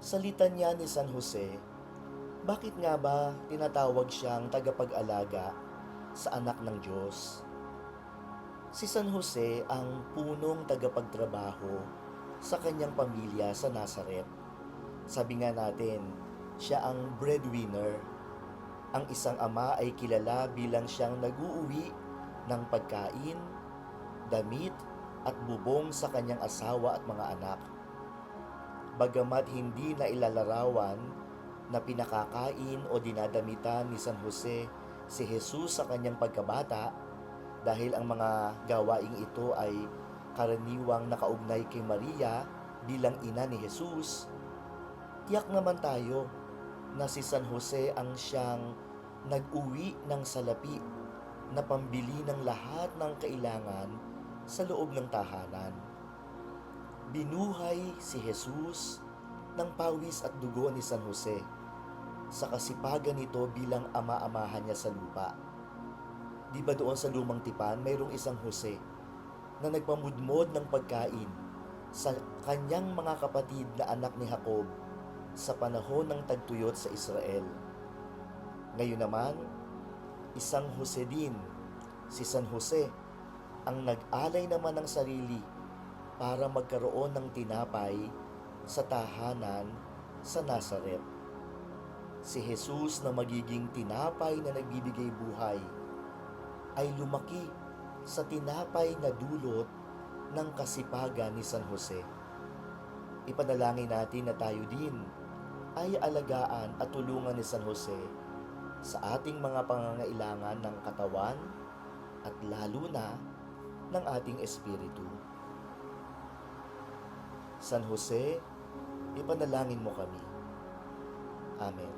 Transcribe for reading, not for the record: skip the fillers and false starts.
Sa litanya ni San Jose, bakit nga ba tinatawag siyang tagapag-alaga sa anak ng Diyos? Si San Jose ang punong tagapagtrabaho sa kanyang pamilya sa Nazaret. Sabi nga natin, siya ang breadwinner. Ang isang ama ay kilala bilang siyang nag-uuwi ng pagkain, damit at bubong sa kanyang asawa at mga anak. Bagamat hindi na ilalarawan na pinakakain o dinadamitan ni San Jose si Jesus sa kanyang pagkabata dahil ang mga gawaing ito ay karaniwang nakaugnay kay Maria bilang ina ni Jesus, tiyak naman tayo na si San Jose ang siyang nag-uwi ng salapi na pambili ng lahat ng kailangan sa loob ng tahanan. Binuhay si Jesus ng pawis at dugo ni San Jose sa kasipagan nito bilang ama-amahan niya sa lupa. Di ba doon sa lumang tipan mayroong isang Jose na nagpamudmod ng pagkain sa kanyang mga kapatid na anak ni Jacob sa panahon ng tagtuyot sa Israel. Ngayon naman, isang Jose din, si San Jose, ang nag-alay naman ng sarili para magkaroon ng tinapay sa tahanan sa Nazaret. Si Jesus na magiging tinapay na nagbibigay buhay ay lumaki sa tinapay na dulot ng kasipagan ni San Jose. Ipanalangin natin na tayo din ay alagaan at tulungan ni San Jose sa ating mga pangangailangan ng katawan at lalo na ng ating espiritu. San Jose, ipanalangin mo kami. Amen.